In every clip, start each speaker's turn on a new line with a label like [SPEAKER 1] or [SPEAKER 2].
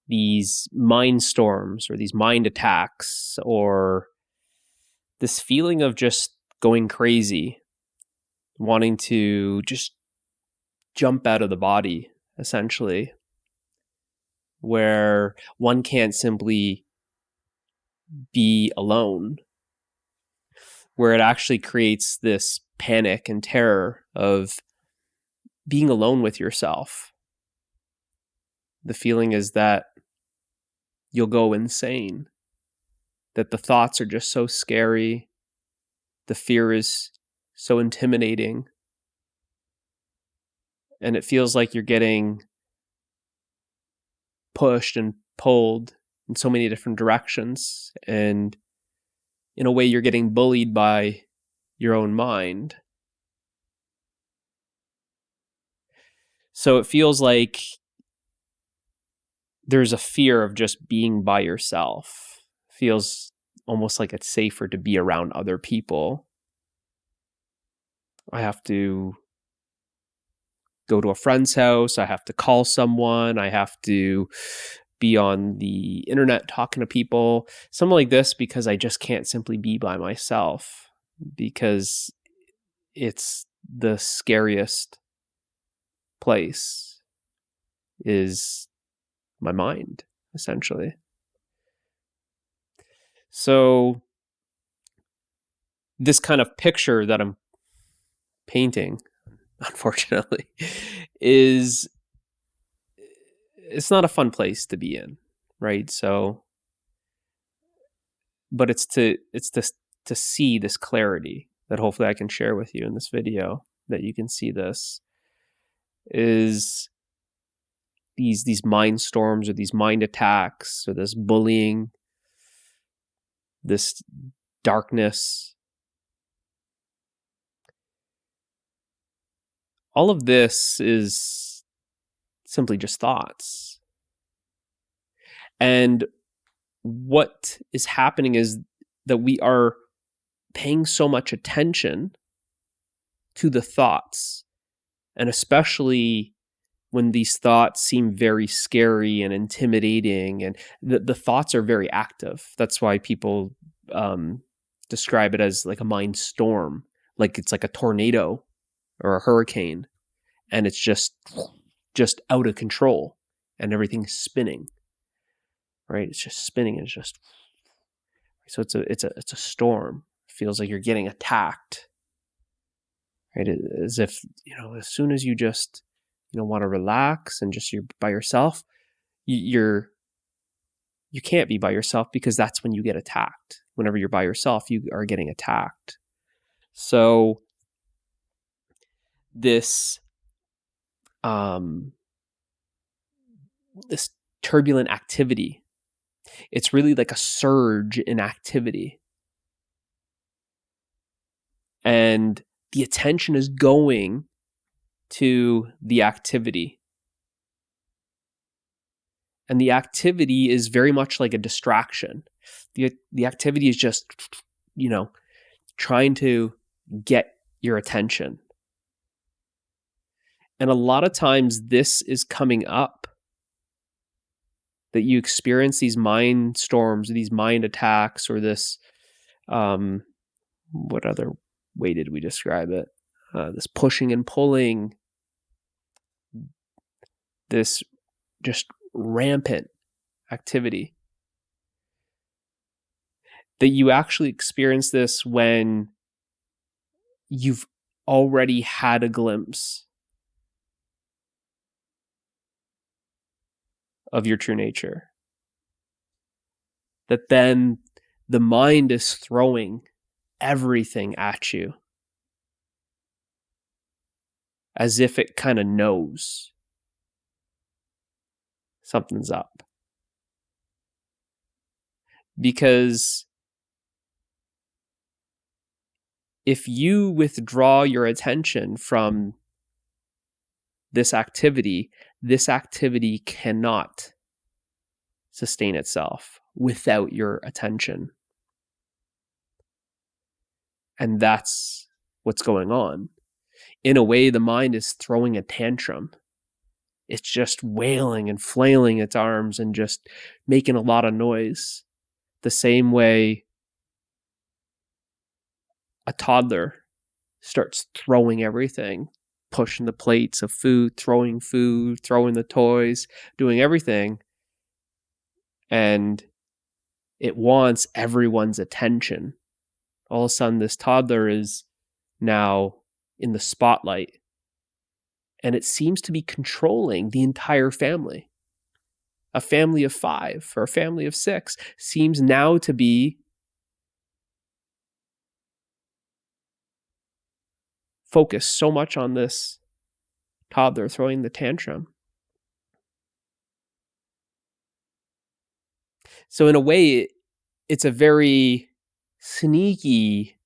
[SPEAKER 1] these mind storms or these mind attacks, or this feeling of just going crazy, wanting to just jump out of the body, essentially, where one can't simply be alone, where it actually creates this panic and terror of being alone with yourself. The feeling is that you'll go insane, that the thoughts are just so scary, the fear is so intimidating, and it feels like you're getting pushed and pulled in so many different directions, and in a way you're getting bullied by your own mind. So it feels like there's a fear of just being by yourself. It feels almost like it's safer to be around other people. I have to go to a friend's house, I have to call someone, I have to be on the internet talking to people, something like this, because I just can't simply be by myself, because it's the scariest place is my mind, essentially. So this kind of picture that I'm painting, unfortunately, it's not a fun place to be in, right? So, but it's to see this clarity that hopefully I can share with you in this video, that you can see this is these mind storms or these mind attacks or this bullying, this darkness. All of this is simply just thoughts. And what is happening is that we are paying so much attention to the thoughts, and especially when these thoughts seem very scary and intimidating, and the thoughts are very active. That's why people describe it as like a mind storm, like it's like a tornado or a hurricane, and it's just out of control, and everything's spinning, right? It's just spinning, and it's just, so it's a storm. It feels like you're getting attacked, right? As if, as soon as you just, want to relax and just you're by yourself, you can't be by yourself, because that's when you get attacked. Whenever you're by yourself, you are getting attacked. So this this turbulent activity, it's really like a surge in activity, and the attention is going to the activity, and the activity is very much like a distraction. The activity is just, trying to get your attention. And a lot of times this is coming up, that you experience these mind storms, these mind attacks, or this, what other way did we describe it? This pushing and pulling, this just rampant activity. That you actually experience this when you've already had a glimpse of your true nature. That then the mind is throwing everything at you, as if it kind of knows something's up. Because if you withdraw your attention from this activity cannot sustain itself without your attention. And that's what's going on. In a way, the mind is throwing a tantrum. it's just wailing and flailing its arms and just making a lot of noise. The same way a toddler starts throwing everything, pushing the plates of food, throwing the toys, doing everything. And it wants everyone's attention. All of a sudden, this toddler is now in the spotlight. And it seems to be controlling the entire family. A family of 5 or a family of 6 seems now to be focused so much on this toddler throwing the tantrum. So in a way, it's a very sneaky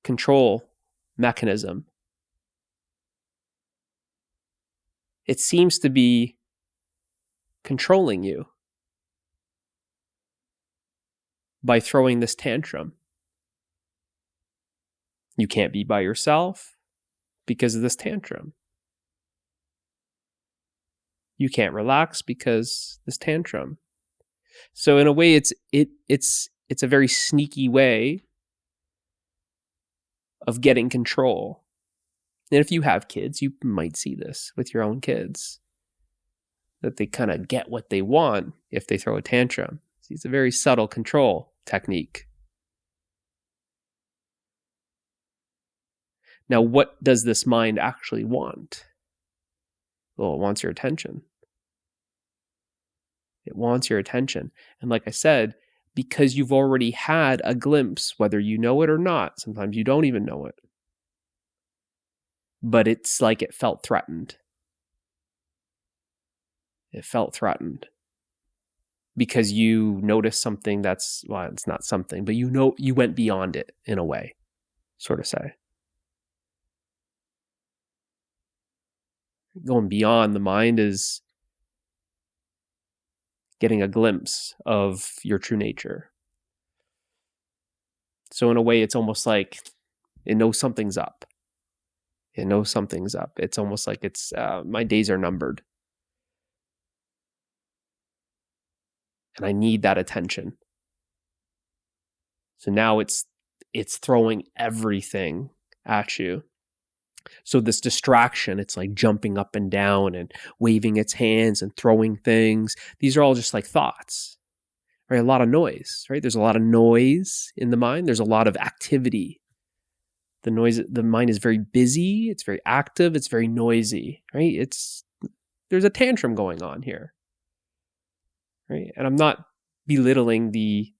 [SPEAKER 1] control mechanism. It seems to be controlling you by throwing this tantrum. You can't be by yourself because of this tantrum. You can't relax because this tantrum. So in a way, it's a very sneaky way of getting control. And if you have kids, you might see this with your own kids, that they kind of get what they want if they throw a tantrum. It's a very subtle control technique. Now, what does this mind actually want? Well, it wants your attention. It wants your attention. And like I said, because you've already had a glimpse, whether you know it or not, sometimes you don't even know it, but it's like it felt threatened. It felt threatened because you noticed something that's, well, it's not something, but you went beyond it in a way, sort of say. Going beyond the mind is getting a glimpse of your true nature. So in a way, it's almost like it knows something's up. It knows something's up. It's almost like it's, my days are numbered. And I need that attention. So now it's throwing everything at you. So this distraction, it's like jumping up and down and waving its hands and throwing things. These are all just like thoughts, right? A lot of noise, right? There's a lot of noise in the mind. There's a lot of activity. The mind is very busy. It's very active. It's very noisy, right? There's a tantrum going on here, right? And I'm not belittling the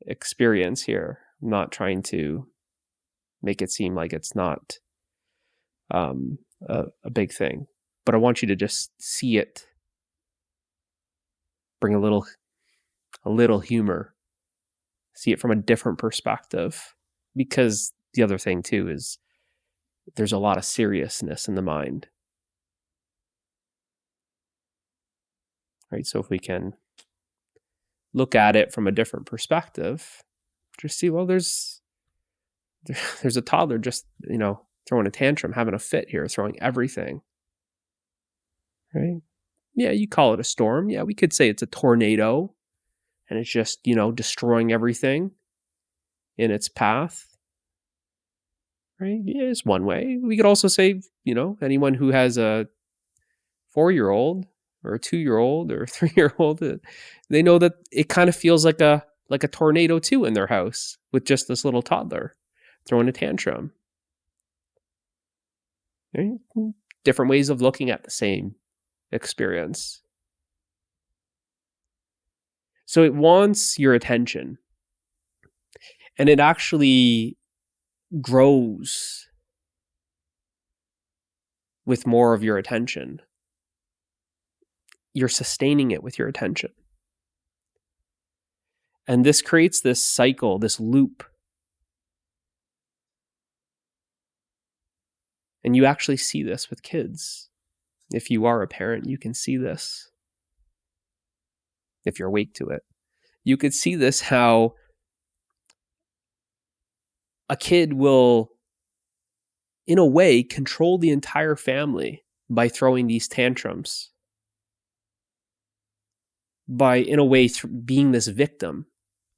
[SPEAKER 1] experience here. I'm not trying to make it seem like it's not a big thing, but I want you to just see it, bring a little humor, see it from a different perspective, because the other thing too is there's a lot of seriousness in the mind, right? So if we can look at it from a different perspective, just see, well, there's a toddler just, throwing a tantrum, having a fit here, throwing everything, right? Yeah, you call it a storm. Yeah, we could say it's a tornado and it's just, destroying everything in its path, right? Yeah, it's one way. We could also say, anyone who has a 4-year-old or a 2-year-old or a 3-year-old, they know that it kind of feels like a tornado too in their house with just this little toddler throwing a tantrum. Right? Different ways of looking at the same experience. So it wants your attention, and it actually grows with more of your attention. You're sustaining it with your attention. And this creates this cycle, this loop. And you actually see this with kids. If you are a parent, you can see this. If you're awake to it, you could see this, how a kid will, in a way, control the entire family by throwing these tantrums, by, in a way, being this victim,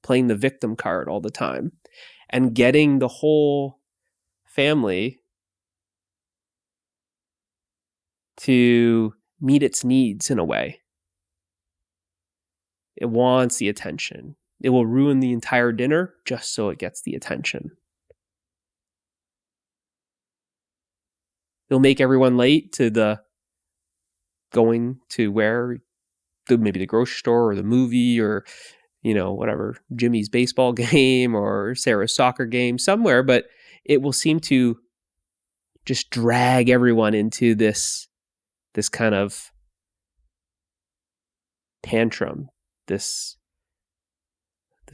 [SPEAKER 1] playing the victim card all the time, and getting the whole family to meet its needs in a way. It wants the attention. It will ruin the entire dinner just so it gets the attention. It'll make everyone late to the going to where, maybe the grocery store or the movie or, whatever, Jimmy's baseball game or Sarah's soccer game somewhere, but it will seem to just drag everyone into this kind of tantrum, this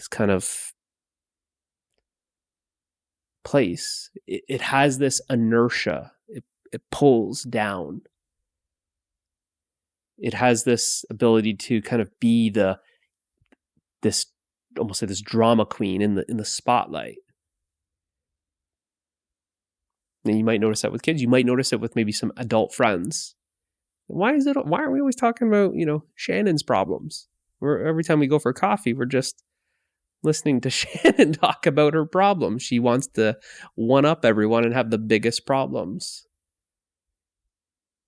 [SPEAKER 1] kind of place. It has this inertia. It pulls down. It has this ability to kind of be this drama queen in the spotlight. And you might notice that with kids. You might notice it with maybe some adult friends. Why are we always talking about, Shannon's problems? Every time we go for coffee, we're just listening to Shannon talk about her problems. She wants to one up everyone and have the biggest problems.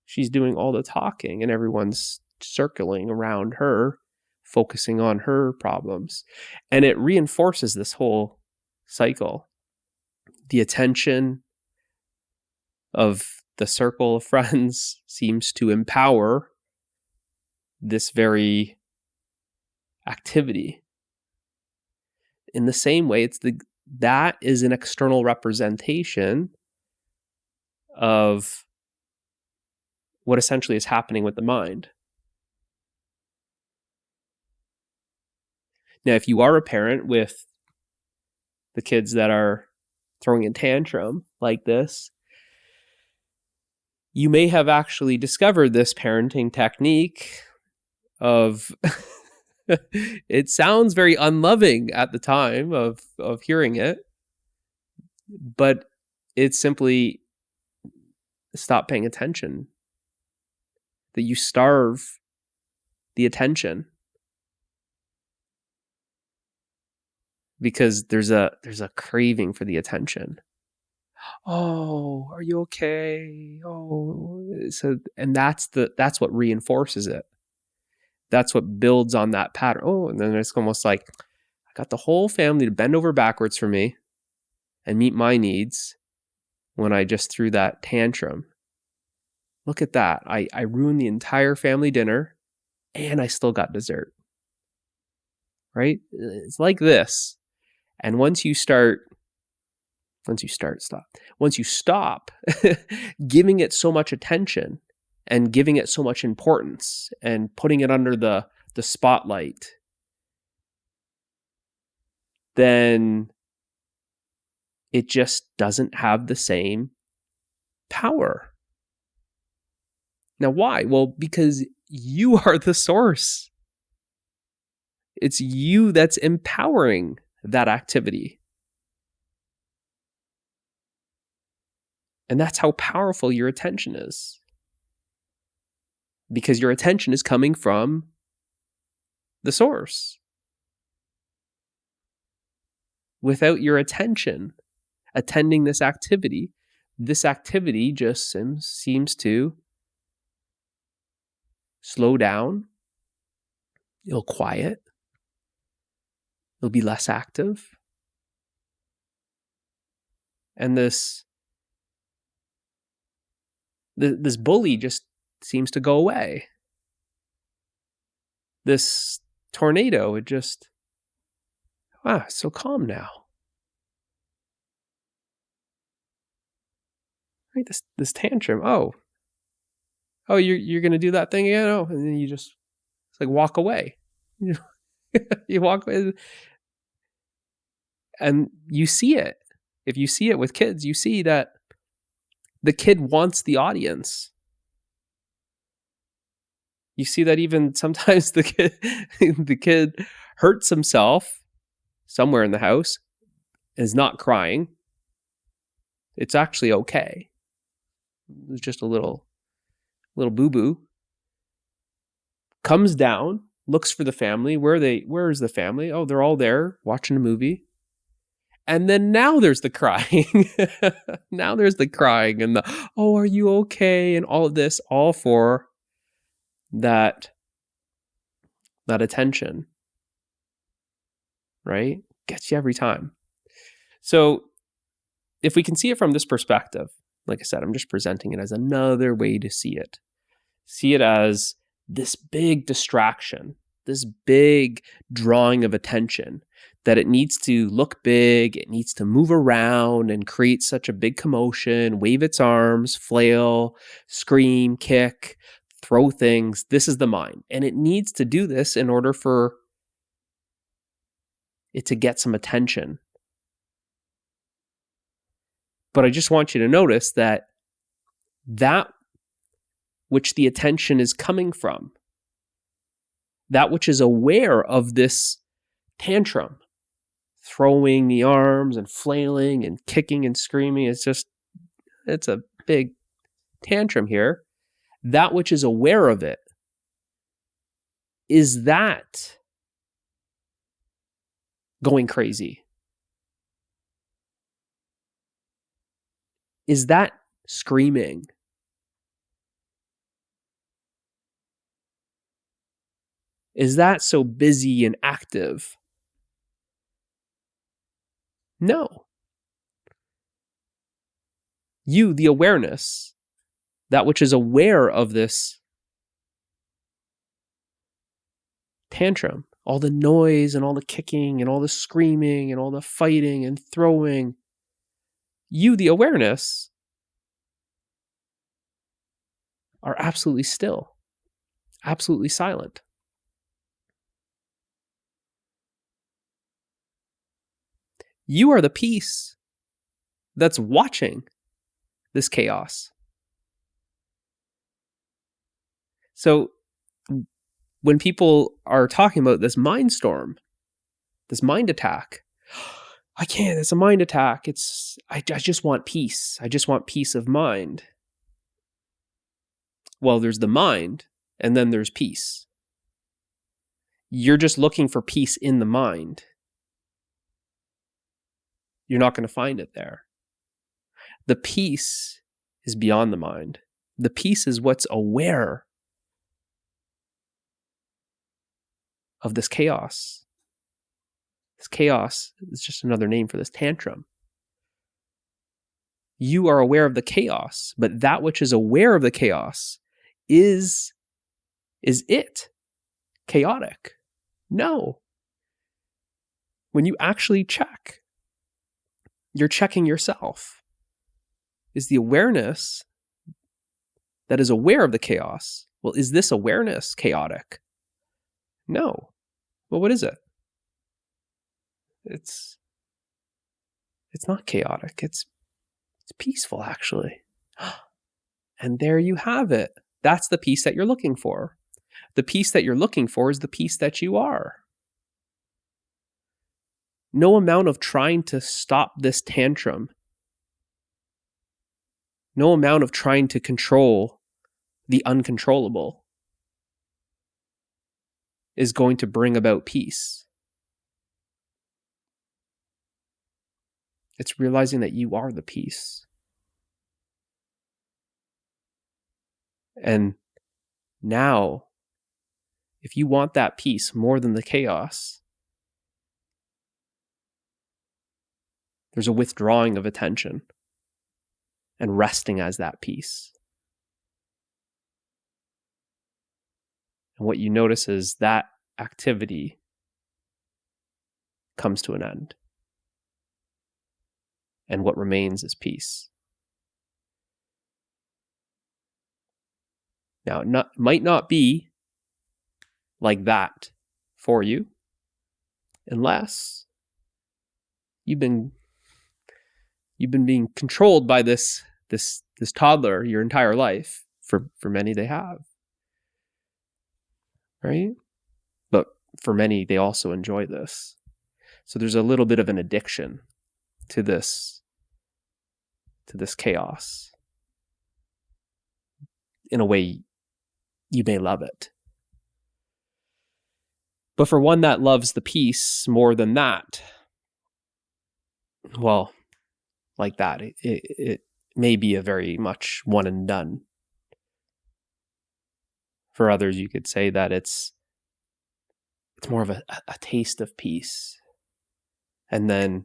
[SPEAKER 1] She's doing all the talking and everyone's circling around her, focusing on her problems. And it reinforces this whole cycle. The attention of the circle of friends seems to empower this very activity. In the same way, that is an external representation of what essentially is happening with the mind. Now, if you are a parent with the kids that are throwing a tantrum like this, you may have actually discovered this parenting technique of it sounds very unloving at the time of hearing it, but it's simply stop paying attention. That you starve the attention because there's a craving for the attention. Oh, are you okay? Oh, so, and that's what reinforces it. That's what builds on that pattern. Oh, and then it's almost like I got the whole family to bend over backwards for me and meet my needs when I just threw that tantrum. Look at that. I ruined the entire family dinner and I still got dessert. Right? It's like this. And once you stop giving it so much attention and giving it so much importance and putting it under the spotlight, then it just doesn't have the same power. Now, why? Well, because you are the source. It's you that's empowering that activity. And that's how powerful your attention is. Because your attention is coming from the source. Without your attention attending this activity just seems to slow down. It'll quiet. It'll be less active. And this bully just seems to go away. This tornado, it's so calm now. Right? This tantrum. Oh, you're gonna do that thing again? Oh, and then you just walk away. You walk away, and you see it. If you see it with kids, you see that the kid wants the audience. You see that even sometimes the kid hurts himself somewhere in the house, is not crying. It's actually okay. It's just a little little boo-boo, comes down, looks for the family. Where is the family? Oh, they're all there watching a movie. And then now there's the crying. Now there's the crying and the, oh, are you okay? And all of this, all for that attention, right? Gets you every time. So if we can see it from this perspective, like I said, I'm just presenting it as another way to see it. See it as this big distraction, this big drawing of attention, that it needs to look big, it needs to move around and create such a big commotion, wave its arms, flail, scream, kick, throw things. This is the mind. And it needs to do this in order for it to get some attention. But I just want you to notice that which the attention is coming from, that which is aware of this tantrum, throwing the arms and flailing and kicking and screaming, it's a big tantrum here. That which is aware of it, is that going crazy? Is that screaming? Is that so busy and active? No. You, the awareness, that which is aware of this tantrum, all the noise and all the kicking and all the screaming and all the fighting and throwing, you, the awareness, are absolutely still, absolutely silent. You are the piece that's watching this chaos. So when people are talking about this mind storm, this mind attack, I can't, it's a mind attack. I just want peace. I just want peace of mind. Well, there's the mind, and then there's peace. You're just looking for peace in the mind. You're not going to find it there. The peace is beyond the mind. The peace is what's aware of this chaos. This chaos is just another name for this tantrum. You are aware of the chaos, but that which is aware of the chaos is it chaotic? No. When you actually check, you're checking yourself. Is the awareness that is aware of the chaos, well, is this awareness chaotic? No. Well, what is it? It's not chaotic. It's peaceful, actually. And there you have it. That's the peace that you're looking for. The peace that you're looking for is the peace that you are. No amount of trying to stop this tantrum, no amount of trying to control the uncontrollable is going to bring about peace. It's realizing that you are the peace. And now, if you want that peace more than the chaos, there's a withdrawing of attention and resting as that peace. And what you notice is that activity comes to an end. And what remains is peace. Now, it might not be like that for you, unless you've been being controlled by this toddler your entire life. For many, they have, right? But for many, they also enjoy this. So there's a little bit of an addiction to this chaos. In a way, you may love it. But for one that loves the peace more than that, well, like that, it may be a very much one and done. For others, you could say that it's more of a taste of peace. And then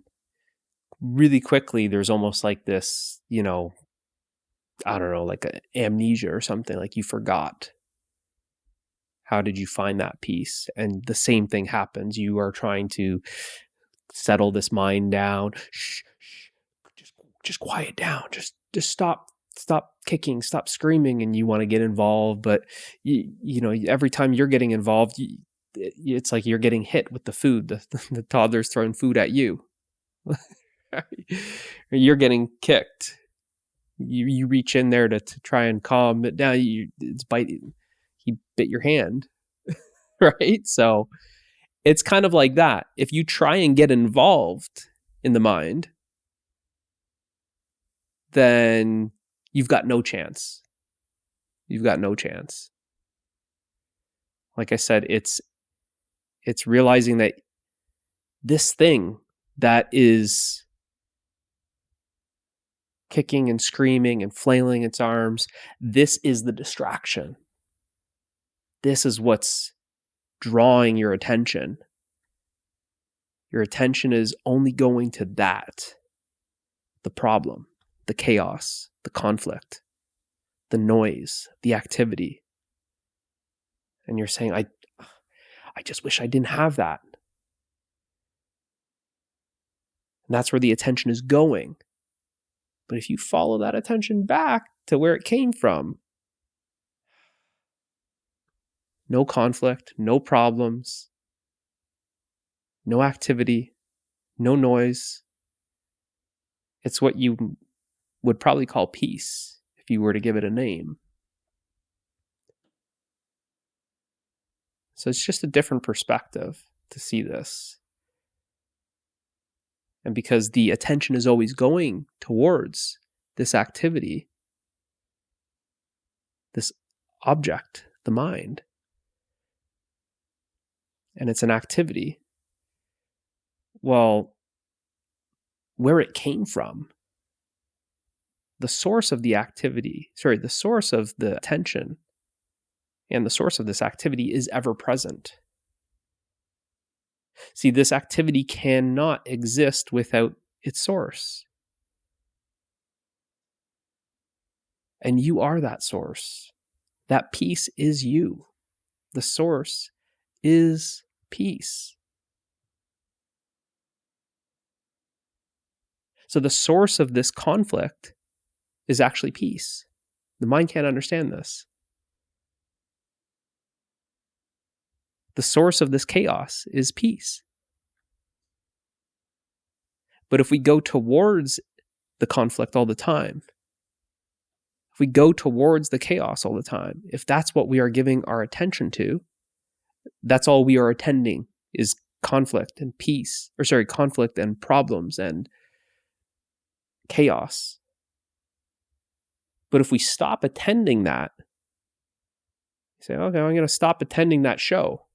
[SPEAKER 1] really quickly, there's almost like this, I don't know, like an amnesia or something, like you forgot. How did you find that peace? And the same thing happens. You are trying to settle this mind down. Shh, just quiet down. Just stop kicking, stop screaming, and you want to get involved. But you know, every time you're getting involved, it's like you're getting hit with the food. The toddler's throwing food at you. You're getting kicked. You reach in there to try and calm it down. It's biting. He bit your hand, right? So it's kind of like that. If you try and get involved in the mind, then you've got no chance. You've got no chance. Like I said, it's realizing that this thing that is kicking and screaming and flailing its arms, this is the distraction. This is what's drawing your attention. Your attention is only going to that. The problem, the chaos, the conflict, the noise, the activity. And you're saying, I just wish I didn't have that. And that's where the attention is going. But if you follow that attention back to where it came from, no conflict, no problems, no activity, no noise. It's what you would probably call peace if you were to give it a name. So it's just a different perspective to see this. And because the attention is always going towards this activity, this object, the mind, and it's an activity, well, where it came from, the source of the activity, the source of the attention and the source of this activity is ever present. See, this activity cannot exist without its source. And you are that source. That peace is you. The source is peace. So the source of this conflict is actually peace. The mind can't understand this. The source of this chaos is peace. But if we go towards the conflict all the time, if we go towards the chaos all the time, if that's what we are giving our attention to, that's all we are attending is conflict and peace, conflict and problems and chaos. But if we stop attending that, you say, okay, I'm going to stop attending that show.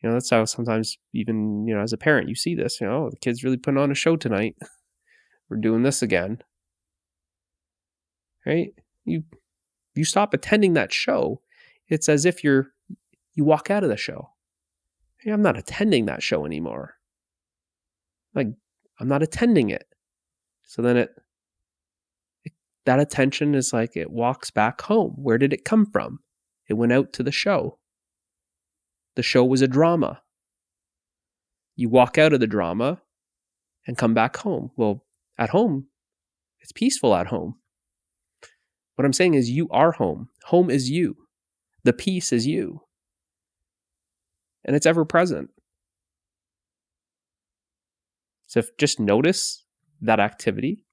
[SPEAKER 1] That's how sometimes even, as a parent, you see this, the kid's really putting on a show tonight. We're doing this again. Right? You stop attending that show. It's as if you walk out of the show. Hey, I'm not attending that show anymore. Like, I'm not attending it. So then that attention is like it walks back home. Where did it come from? It went out to the show. The show was a drama. You walk out of the drama and come back home. Well, at home, it's peaceful at home. What I'm saying is you are home. Home is you. The peace is you. And it's ever present. So just notice that activity,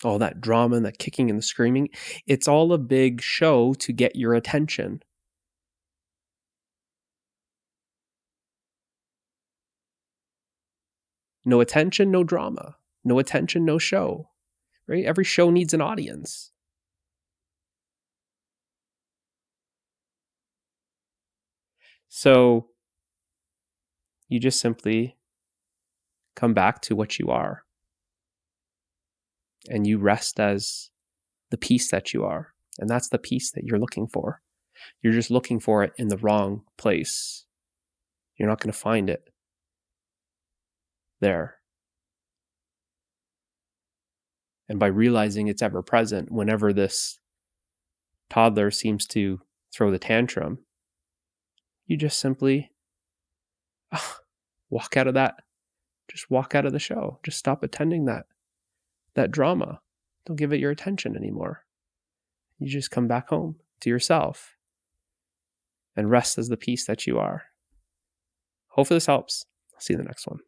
[SPEAKER 1] all that drama and that kicking and the screaming. It's all a big show to get your attention. No attention, no drama. No attention, no show. Right? Every show needs an audience. So you just simply come back to what you are, and you rest as the peace that you are. And that's the peace that you're looking for. You're just looking for it in the wrong place. You're not going to find it there. And by realizing it's ever present, whenever this toddler seems to throw the tantrum, you just simply walk out of that. Just walk out of the show. Just stop attending that drama. Don't give it your attention anymore. You just come back home to yourself and rest as the peace that you are. Hopefully this helps. I'll see you in the next one.